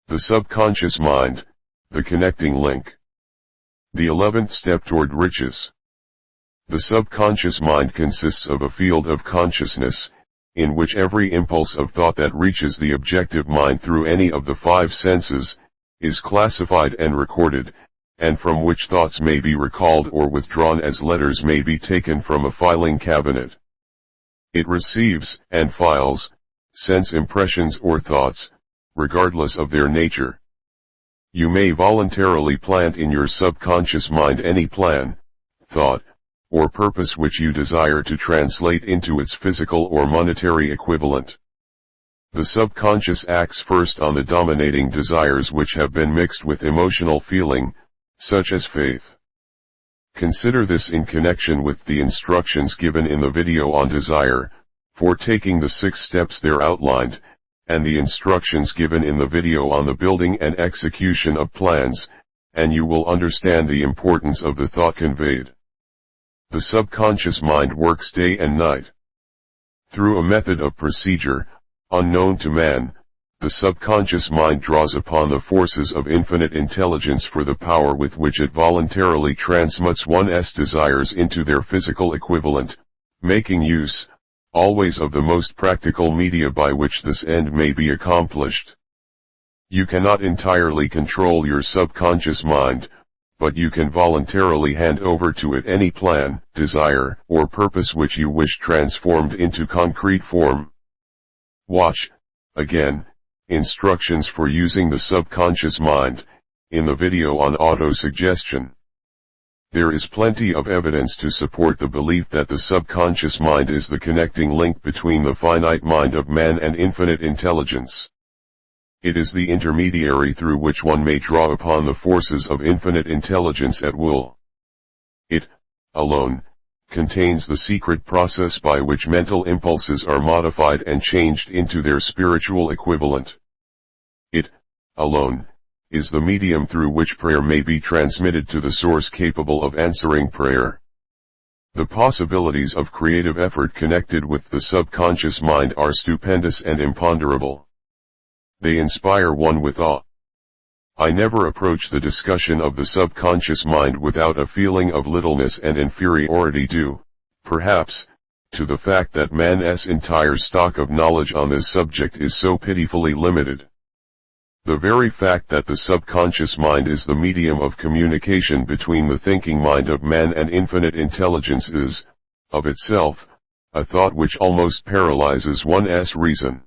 The subconscious mind, the connecting link. The 11th step toward riches. The subconscious mind consists of a field of consciousness, in which every impulse of thought that reaches the objective mind through any of the 5 senses, is classified and recorded, and from which thoughts may be recalled or withdrawn as letters may be taken from a filing cabinet. It receives and files sense impressions or thoughts, regardless of their nature. You may voluntarily plant in your subconscious mind any plan, thought, or purpose which you desire to translate into its physical or monetary equivalent. The subconscious acts first on the dominating desires which have been mixed with emotional feeling, such as faith. Consider this in connection with the instructions given in the video on desire, for taking the 6 steps there outlined, and the instructions given in the video on the building and execution of plans, and you will understand the importance of the thought conveyed. The subconscious mind works day and night. Through a method of procedure, unknown to man, the subconscious mind draws upon the forces of infinite intelligence for the power with which it voluntarily transmutes one's desires into their physical equivalent, making use, always, of the most practical media by which this end may be accomplished. You cannot entirely control your subconscious mind, but you can voluntarily hand over to it any plan, desire, or purpose which you wish transformed into concrete form. Watch, again, instructions for using the subconscious mind, in the video on autosuggestion. There is plenty of evidence to support the belief that the subconscious mind is the connecting link between the finite mind of man and infinite intelligence. It is the intermediary through which one may draw upon the forces of infinite intelligence at will. It, alone, contains the secret process by which mental impulses are modified and changed into their spiritual equivalent. It, alone, is the medium through which prayer may be transmitted to the source capable of answering prayer. The possibilities of creative effort connected with the subconscious mind are stupendous and imponderable. They inspire one with awe. I never approach the discussion of the subconscious mind without a feeling of littleness and inferiority due, perhaps, to the fact that man's entire stock of knowledge on this subject is so pitifully limited. The very fact that the subconscious mind is the medium of communication between the thinking mind of man and infinite intelligence is, of itself, a thought which almost paralyzes one's reason.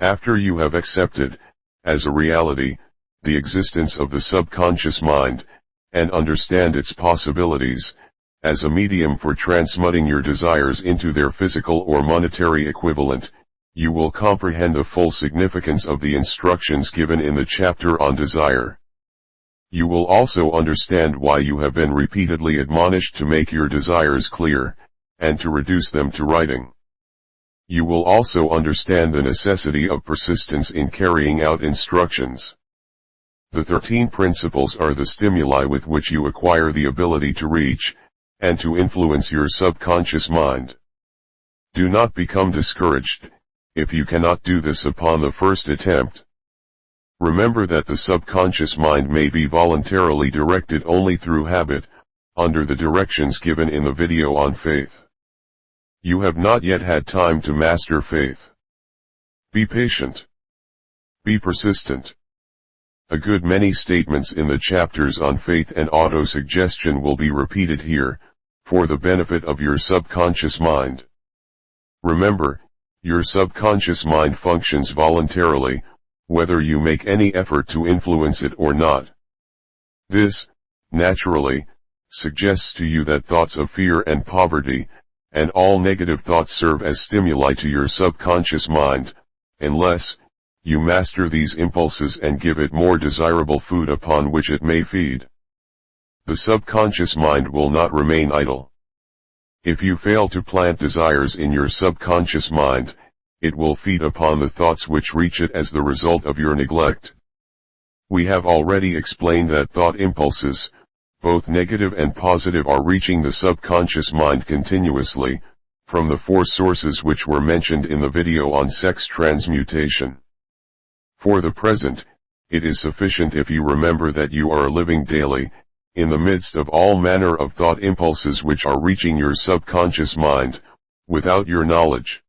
After you have accepted, as a reality, the existence of the subconscious mind, and understand its possibilities, as a medium for transmuting your desires into their physical or monetary equivalent, you will comprehend the full significance of the instructions given in the chapter on desire. You will also understand why you have been repeatedly admonished to make your desires clear, and to reduce them to writing. You will also understand the necessity of persistence in carrying out instructions. The 13 principles are the stimuli with which you acquire the ability to reach, and to influence your subconscious mind. Do not become discouraged, if you cannot do this upon the first attempt. Remember that the subconscious mind may be voluntarily directed only through habit, under the directions given in the video on faith. You have not yet had time to master faith. Be patient. Be persistent. A good many statements in the chapters on faith and autosuggestion will be repeated here, for the benefit of your subconscious mind. Remember, your subconscious mind functions voluntarily, whether you make any effort to influence it or not. This, naturally, suggests to you that thoughts of fear and poverty, and all negative thoughts serve as stimuli to your subconscious mind, unless you master these impulses and give it more desirable food upon which it may feed. The subconscious mind will not remain idle. If you fail to plant desires in your subconscious mind, it will feed upon the thoughts which reach it as the result of your neglect. We have already explained that thought impulses, both negative and positive, are reaching the subconscious mind continuously, from the 4 sources which were mentioned in the video on sex transmutation. For the present, it is sufficient if you remember that you are living daily, in the midst of all manner of thought impulses which are reaching your subconscious mind, without your knowledge.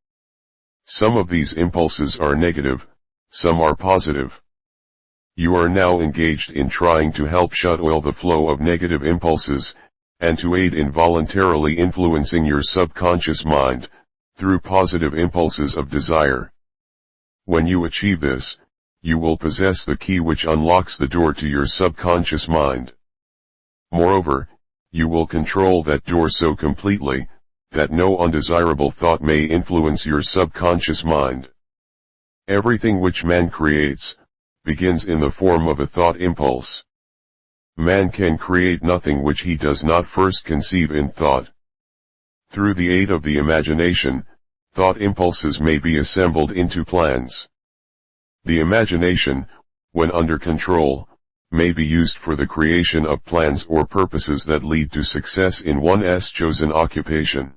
Some of these impulses are negative, some are positive. You are now engaged in trying to help shut oil the flow of negative impulses, and to aid in voluntarily influencing your subconscious mind, through positive impulses of desire. When you achieve this, you will possess the key which unlocks the door to your subconscious mind. Moreover, you will control that door so completely, that no undesirable thought may influence your subconscious mind. Everything which man creates, begins in the form of a thought impulse. Man can create nothing which he does not first conceive in thought. Through the aid of the imagination, thought impulses may be assembled into plans. The imagination, when under control, may be used for the creation of plans or purposes that lead to success in one's chosen occupation.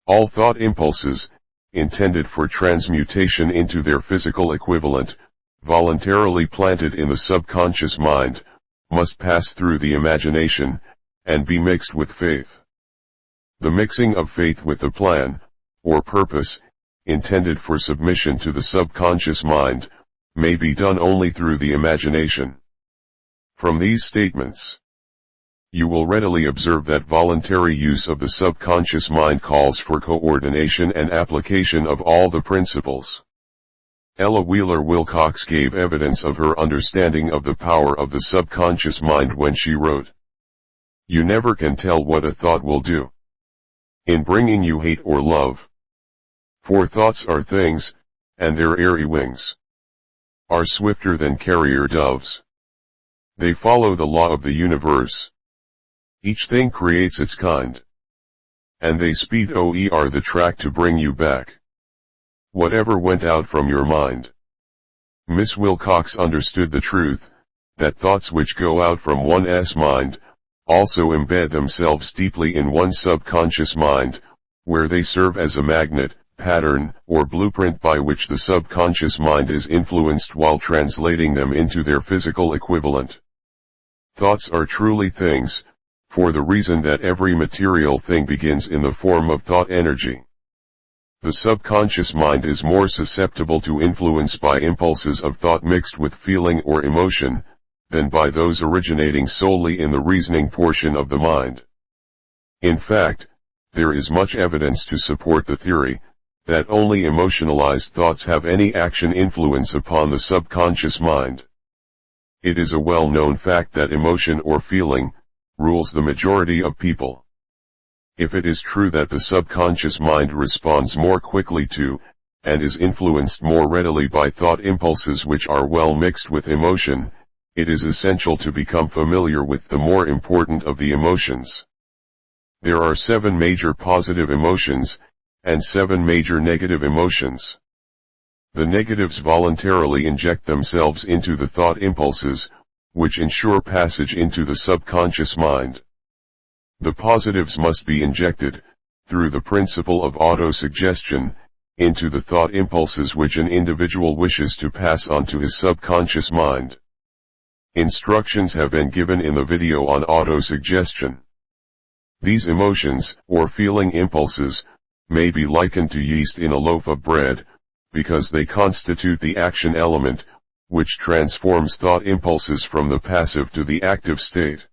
All thought impulses, intended for transmutation into their physical equivalent, voluntarily planted in the subconscious mind, must pass through the imagination, and be mixed with faith. The mixing of faith with the plan, or purpose, intended for submission to the subconscious mind, may be done only through the imagination. From these statements, you will readily observe that voluntary use of the subconscious mind calls for coordination and application of all the principles. Ella Wheeler Wilcox gave evidence of her understanding of the power of the subconscious mind when she wrote, "You never can tell what a thought will do in bringing you hate or love. For thoughts are things, and their airy wings are swifter than carrier doves. They follow the law of the universe. Each thing creates its kind, and they speed o'er the track to bring you back whatever went out from your mind." Miss Wilcox understood the truth, that thoughts which go out from one's mind, also embed themselves deeply in one's subconscious mind, where they serve as a magnet, pattern, or blueprint by which the subconscious mind is influenced while translating them into their physical equivalent. Thoughts are truly things, for the reason that every material thing begins in the form of thought energy. The subconscious mind is more susceptible to influence by impulses of thought mixed with feeling or emotion, than by those originating solely in the reasoning portion of the mind. In fact, there is much evidence to support the theory, that only emotionalized thoughts have any action influence upon the subconscious mind. It is a well-known fact that emotion or feeling rules the majority of people. If it is true that the subconscious mind responds more quickly to, and is influenced more readily by thought impulses which are well mixed with emotion, it is essential to become familiar with the more important of the emotions. There are 7 major positive emotions, and 7 major negative emotions. The negatives voluntarily inject themselves into the thought impulses, which ensure passage into the subconscious mind. The positives must be injected, through the principle of autosuggestion, into the thought impulses which an individual wishes to pass on to his subconscious mind. Instructions have been given in the video on autosuggestion. These emotions, or feeling impulses, may be likened to yeast in a loaf of bread, because they constitute the action element, which transforms thought impulses from the passive to the active state.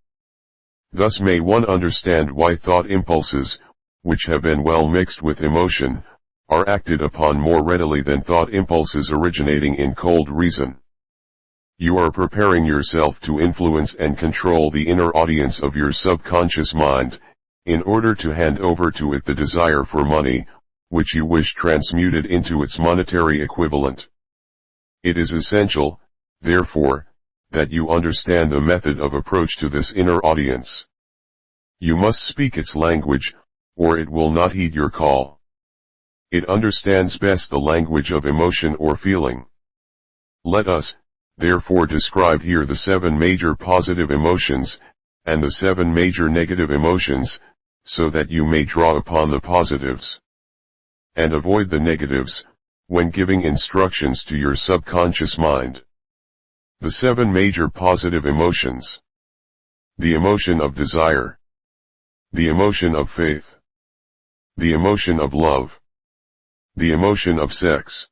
Thus may one understand why thought impulses, which have been well mixed with emotion, are acted upon more readily than thought impulses originating in cold reason. You are preparing yourself to influence and control the inner audience of your subconscious mind, in order to hand over to it the desire for money, which you wish transmuted into its monetary equivalent. It is essential, therefore, that you understand the method of approach to this inner audience. You must speak its language, or it will not heed your call. It understands best the language of emotion or feeling. Let us, therefore, describe here the 7 major positive emotions, and the 7 major negative emotions, so that you may draw upon the positives and avoid the negatives, when giving instructions to your subconscious mind. The 7 major positive emotions. The emotion of desire. The emotion of faith. The emotion of love. The emotion of sex.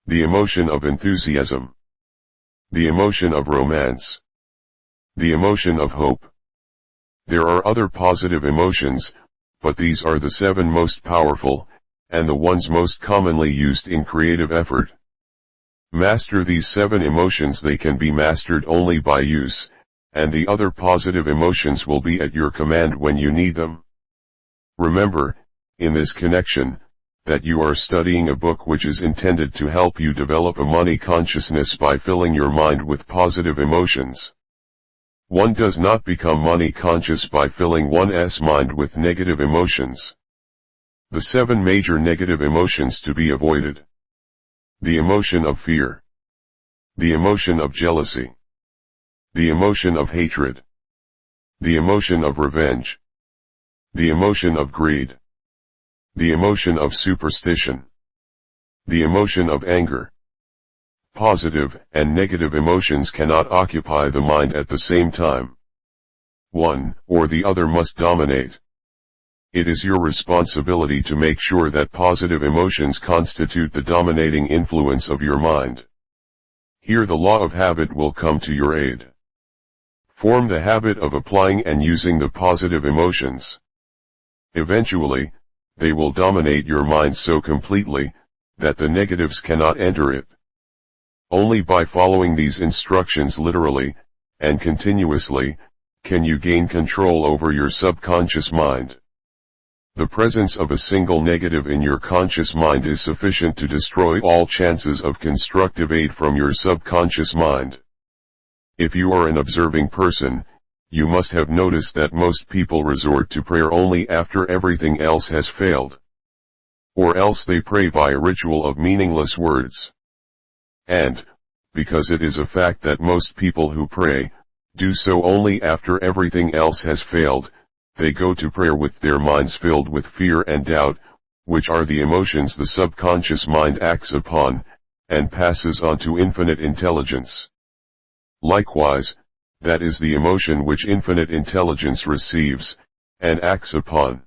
The emotion of enthusiasm. The emotion of romance. The emotion of hope. There are other positive emotions, but these are the 7 most powerful, and the ones most commonly used in creative effort. Master these 7 emotions. They can be mastered only by use, and the other positive emotions will be at your command when you need them. Remember, in this connection, that you are studying a book which is intended to help you develop a money consciousness by filling your mind with positive emotions. One does not become money conscious by filling one's mind with negative emotions. The 7 major negative emotions to be avoided. The emotion of fear. The emotion of jealousy. The emotion of hatred. The emotion of revenge. The emotion of greed. The emotion of superstition. The emotion of anger. Positive and negative emotions cannot occupy the mind at the same time. One or the other must dominate. It is your responsibility to make sure that positive emotions constitute the dominating influence of your mind. Here the law of habit will come to your aid. Form the habit of applying and using the positive emotions. Eventually, they will dominate your mind so completely, that the negatives cannot enter it. Only by following these instructions literally, and continuously, can you gain control over your subconscious mind. The presence of a single negative in your conscious mind is sufficient to destroy all chances of constructive aid from your subconscious mind. If you are an observing person, you must have noticed that most people resort to prayer only after everything else has failed. Or else they pray by a ritual of meaningless words. And, because it is a fact that most people who pray, do so only after everything else has failed, they go to prayer with their minds filled with fear and doubt, which are the emotions the subconscious mind acts upon, and passes on to infinite intelligence. Likewise, that is the emotion which infinite intelligence receives, and acts upon.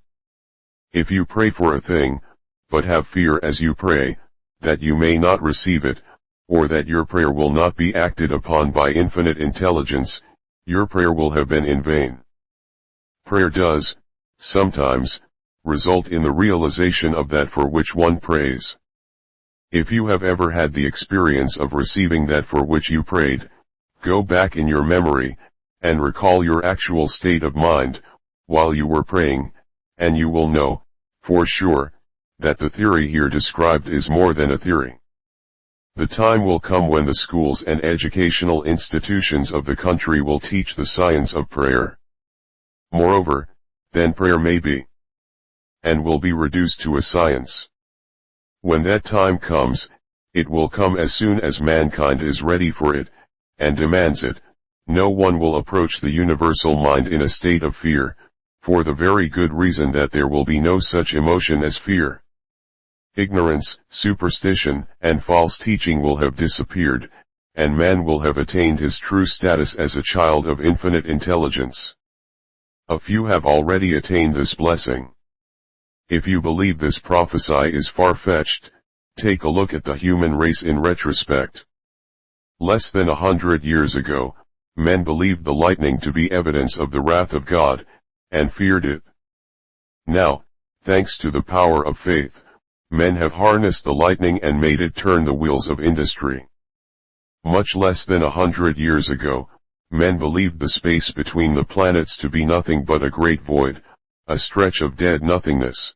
If you pray for a thing, but have fear as you pray, that you may not receive it, or that your prayer will not be acted upon by infinite intelligence, your prayer will have been in vain. Prayer does, sometimes, result in the realization of that for which one prays. If you have ever had the experience of receiving that for which you prayed, go back in your memory, and recall your actual state of mind, while you were praying, and you will know, for sure, that the theory here described is more than a theory. The time will come when the schools and educational institutions of the country will teach the science of prayer. Moreover, then prayer may be, and will be reduced to a science. When that time comes, it will come as soon as mankind is ready for it, and demands it. No one will approach the universal mind in a state of fear, for the very good reason that there will be no such emotion as fear. Ignorance, superstition, and false teaching will have disappeared, and man will have attained his true status as a child of infinite intelligence. A few have already attained this blessing. If you believe this prophecy is far-fetched, take a look at the human race in retrospect. Less than 100 years ago, men believed the lightning to be evidence of the wrath of God, and feared it. Now, thanks to the power of faith, men have harnessed the lightning and made it turn the wheels of industry. Much less than 100 years ago, men believed the space between the planets to be nothing but a great void, a stretch of dead nothingness.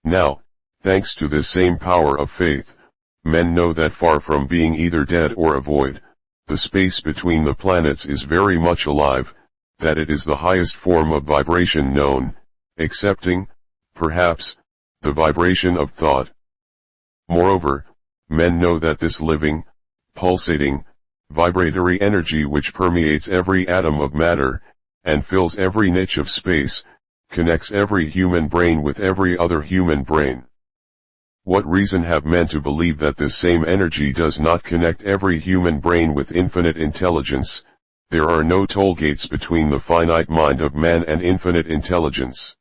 Now, thanks to this same power of faith, men know that far from being either dead or a void, the space between the planets is very much alive, that it is the highest form of vibration known, excepting, perhaps, the vibration of thought. Moreover, men know that this living, pulsating, vibratory energy which permeates every atom of matter, and fills every niche of space, connects every human brain with every other human brain. What reason have men to believe that this same energy does not connect every human brain with infinite intelligence? There are no toll gates between the finite mind of man and infinite intelligence.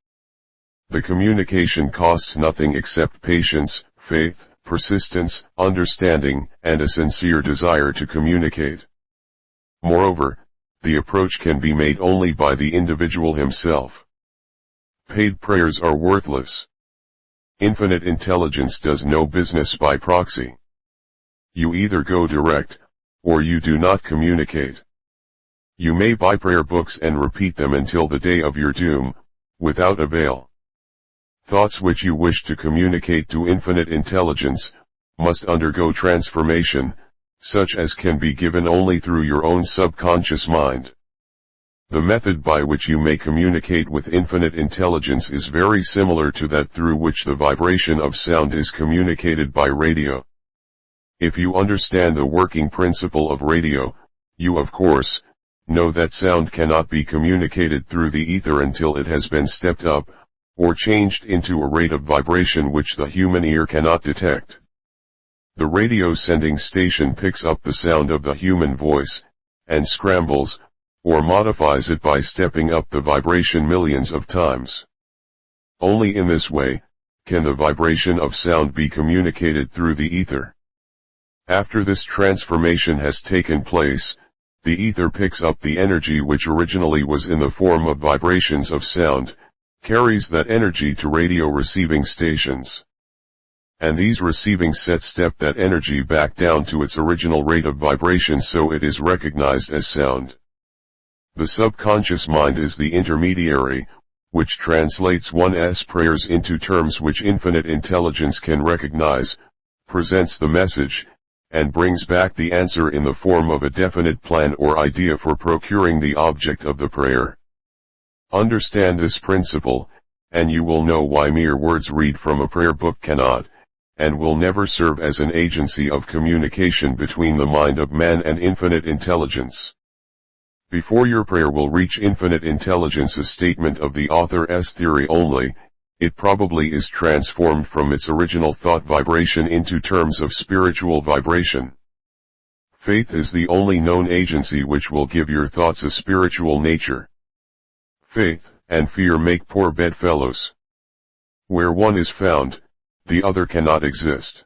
The communication costs nothing except patience, faith, persistence, understanding, and a sincere desire to communicate. Moreover, the approach can be made only by the individual himself. Paid prayers are worthless. Infinite intelligence does no business by proxy. You either go direct, or you do not communicate. You may buy prayer books and repeat them until the day of your doom, without avail. Thoughts which you wish to communicate to infinite intelligence, must undergo transformation, such as can be given only through your own subconscious mind. The method by which you may communicate with infinite intelligence is very similar to that through which the vibration of sound is communicated by radio. If you understand the working principle of radio, you of course, know that sound cannot be communicated through the ether until it has been stepped up, or changed into a rate of vibration which the human ear cannot detect. The radio sending station picks up the sound of the human voice, and scrambles, or modifies it by stepping up the vibration millions of times. Only in this way, can the vibration of sound be communicated through the ether. After this transformation has taken place, the ether picks up the energy which originally was in the form of vibrations of sound, carries that energy to radio receiving stations. And these receiving sets step that energy back down to its original rate of vibration so it is recognized as sound. The subconscious mind is the intermediary, which translates one's prayers into terms which infinite intelligence can recognize, presents the message, and brings back the answer in the form of a definite plan or idea for procuring the object of the prayer. Understand this principle, and you will know why mere words read from a prayer book cannot, and will never serve as an agency of communication between the mind of man and infinite intelligence. Before your prayer will reach infinite intelligence, a statement of the author's theory only, it probably is transformed from its original thought vibration into terms of spiritual vibration. Faith is the only known agency which will give your thoughts a spiritual nature. Faith and fear make poor bedfellows. Where one is found, the other cannot exist.